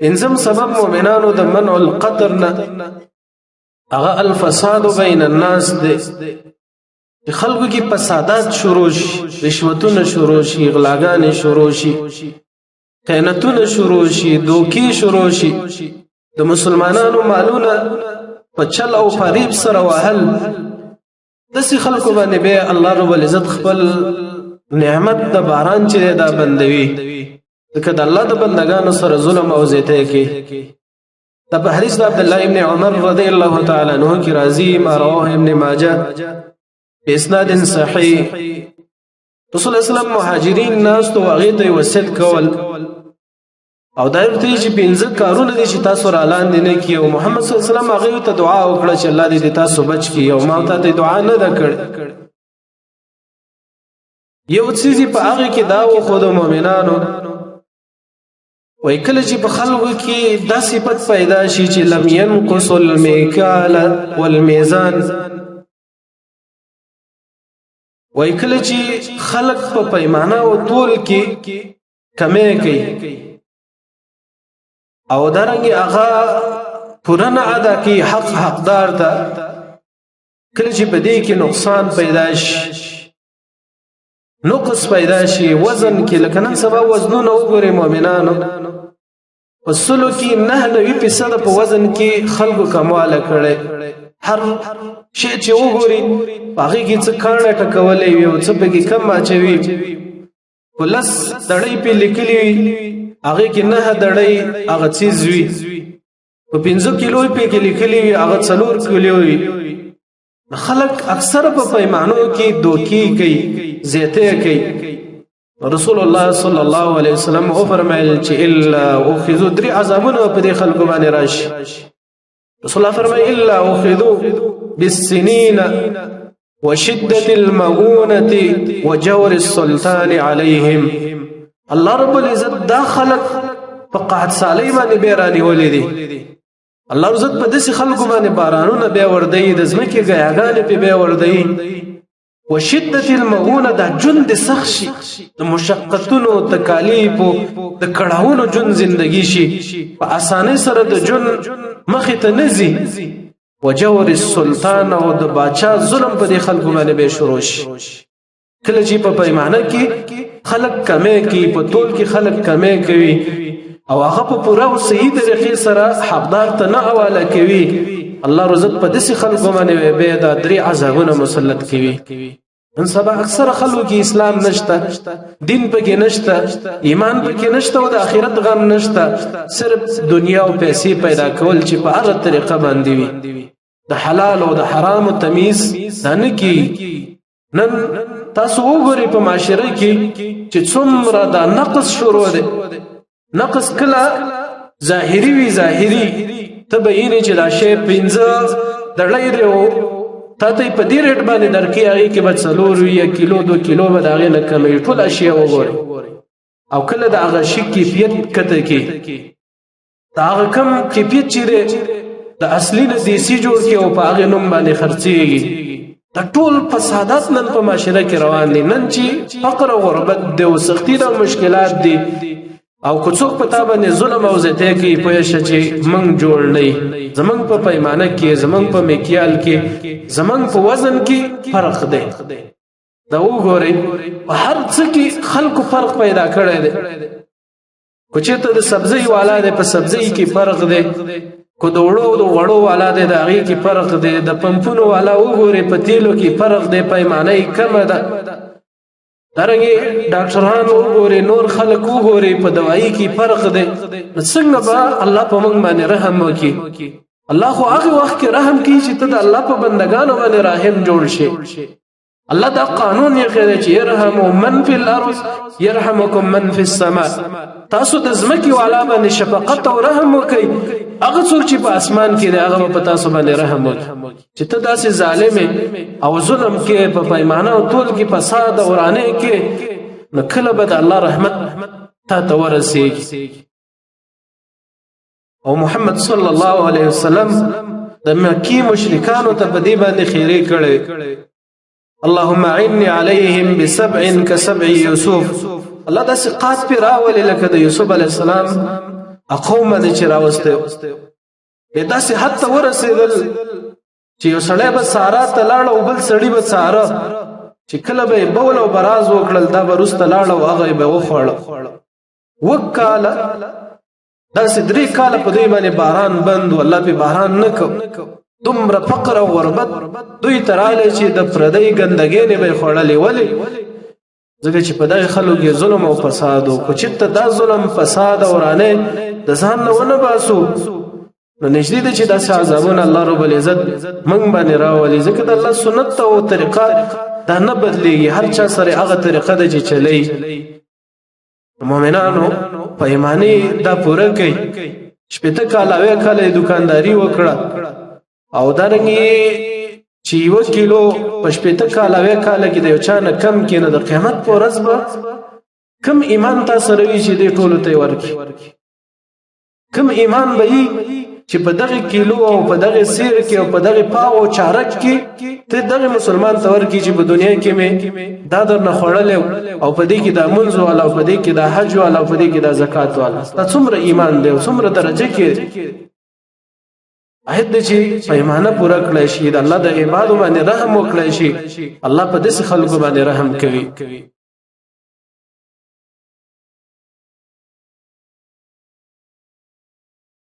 انزم سبب مؤمنانو د منع القطر نه هغه الفساد بین الناس دی، خلکو کې فسادات شروع شي، رشوتونه شروع شي، غلاګانې شروع شي، خیانتونه شروع شي، دوکې شروع شي، د مسلمانانو مالونه په چل او فریب سره وهل. داسې خلکو باندې به الله رب العزت خپل نعمت د باران چې دا بندوي، ځکه د الله د بندگانو سره ظلم او زیاتی کوي. دا په حدیث د عبد الله ابن عمر رضی الله تعالی عنہ کې راځي، ما رواه ابن ماجه باسناد صحیح. رسول الله صلی الله علیه وسلم مهاجرین ناس ته هغې ته وصیت کول او دا ورته چې پنځه کارونه دي چې تاسو را لاندې نه کړئ، او محمد صلی الله علیه وسلم هغې ته دعا وکړه چې الله دې تاسو بچ کړي، او ما ته دعا نه ده کړې. یو څیز په هغې کې دا و خو د مؤمنانو وای کله چې په خلکو کې دا صفت پیدا شي چې لم ينقص المکال والمیزان، وای کله چې خلک په پیمانه او تول کې کمی کوي او دارنګه هغه پوره نه ادا کوي حق حقدار ته، کله چې په دې کې نقصان پیدا شي، نقص پیدا شي وزن کې، لکه نن سبا وزنونه وګورئ مؤمنانو په سلو کې 99% په وزن کې خلکو کمواله کړی، هر شی چې وګورئ هغې کې څه کاڼه ټکولی وي او څه پکې کم اچوي، په 10 دړۍ پې لیکلي وي هغې کې 9 دړۍ هغه څیز وي، په 5 کیلو پکې لیکلي وي هغه 4 کیلو وي. خلک اکثر په پیمانو کې دوکې کوي، زیاتی کوي. رسول الله صلی الله علیه وسلم او فرمایل چې الا اخذوا 3 عذابونه په دې خلکو باندې راشي. رسول الله فرمایي الا اخذوا بالسنين وشده المؤونه وجور السلطان عليهم. الله رب العزت دا خلق په قحط سالۍ باندې بیرانی ولې دي. الله عزت په داسې خلکو باندې بارانونه بیا وردی، د ځمکې ګیاګانې په بیا وردی. وشدت المؤونه دا جون د سخت شي، د مشقتونو تکالیفو د کړهونو جون زندگی شي، په اسانۍ سره د جون مخې ته نزي. وجور السلطان او د باچا ظلم په دې خلکو باندې به شروع شي. کله چې په پیمانه کې خلک کمی کوي، په تول کې خلک کمی کوي او هغه په پوره او صحیح طریقې سره حقدار ته نه حواله کوي، الله رزق په داسې خلکو باندې به دا 3 عذابونه مسلط کوي. نن سبا اکثر خلکو کې اسلام نشته، دین پکې نشته، ایمان پکې نشته او د آخرت غم نشته، صرف دنیا او پیسې پیدا کول چې په هر طریقه باندې وي. د حلال او د حرام تمیز نه کی. نن تاسو وګورئ په معاشره کې چې څومره دا نقص شروع دی. نقص کله ظاهری وی، ظاهری تبین چې دا شی 15 دړۍ دی او تا ته په دې ریټ باندې درکې هغې کې به 4 یا کیلو 2 کیلو به د هغې نه کموي. ټول اشیا وګورئ او کله د هغه شي کیفیت کته کې د هغه کم کیفیت چې دی د اصلي نه دیسي جوړ کړي او په هغې نوم باندې خرڅېږي. دا ټول فسادات نن په معاشره کې روان دي. نن چې فقر او غربت دی او سختي او مشکلات دي او که څوک په تا باندې ظلم او زیاتی کوي، پوه شه چې موږ جوړ نه یو. زموږ په پیمانه کې، زموږ په مکیال کې، زموږ په وزن کې فرق دی. دا وګورئ په هر څه کې خلکو فرق پیدا کړی دی. که چېرته د سبزۍ والا دی په سبزۍ کې فرق دی، که د غوړو والا دی د هغې کې فرق دی، د پمپونو والا وګورئ په تیلو کې فرق دی، پیمانه یې کمه ده. دارنګه ډاکټران وګوري، نور خلک وګوري، په دوايي کې فرق دی. څنګه به الله په موږ باندې رحم وکړي؟ الله خو هغه وخت کې رحم کوي چې ته د الله په بندگانو باندې رحم جوړ شي. الله دا قانون یې کړی چې يرحموا من فی الارض يرحمکم من فی السماء. تاسو د ځمکې والا باندې شفقت او رحم وکړئ، هغه څوک چې په اسمان کې دی هغه په تاسو باندې رحم وکړي. چې ته داسې ظالم او ظلم کې په پیمانه او تول کې فساد او ورانه کې، نو کله به د الله رحمت تا ته ورسېږي. او محمد صلی الله علیه وسلم د مکی مشرکانو ته په دې باندې خیرې کړې. اللهم اعني عليهم بسبع كسبع يوسف. الله دا سقات پر راولي لکه د یوسف علی السلام اقوم باندې چې راوسته داسې حتی ورسېدل چې یو سړی به سارا ته لاړ او بل سړی به سارا چې کله به بول او براز وکړل دا به رسته لاړ او هغه به وخوړ وکاله داسې 3 کاله په دوی باندې باران بند او الله په باران نکو دومره فقر او غربت دوی تراله چې د پردی ګندګۍ نه به خړلې ولی ځکه چې په دغه خلکو کې ظلم او فساد او کوچته دا ظلم فساد او رانه د ځان نه ونه باسو نو نشدي دي چې داسې عذابونه الله رب العزت موږ باندې راولي ځکه د الله سنت او طریقه دا نه بدلېږي هر چا سره هغه طریقه ده چې چلی مؤمنانو په ایمانی دا پوره کوي شپته کاله وې کاله دکانداری وکړه او درنګي چې 1 کیلو په شپته کاله وې کاله کې د یو چا نه کم کې نه د قیامت پر ورځ به کم ایمان تاسو روي چې دې ټولو ته ورکی کم ایمان به چې په دغه کیلو او په دغه سیر کې او په دغه پاو او چارک کې ته دغه مسلمان تور کې چې په دنیا کې مې دا در نه خړل او په دې کې د منځ والا او په دې کې د حج والا او په دې کې د زکات والا دا څومره ایمان دی او څومره درجه کې عهد چې پیمانه پورا کړی شي د الله د عبادت باندې رحم وکړي شي الله په دې خلکو باندې رحم کوي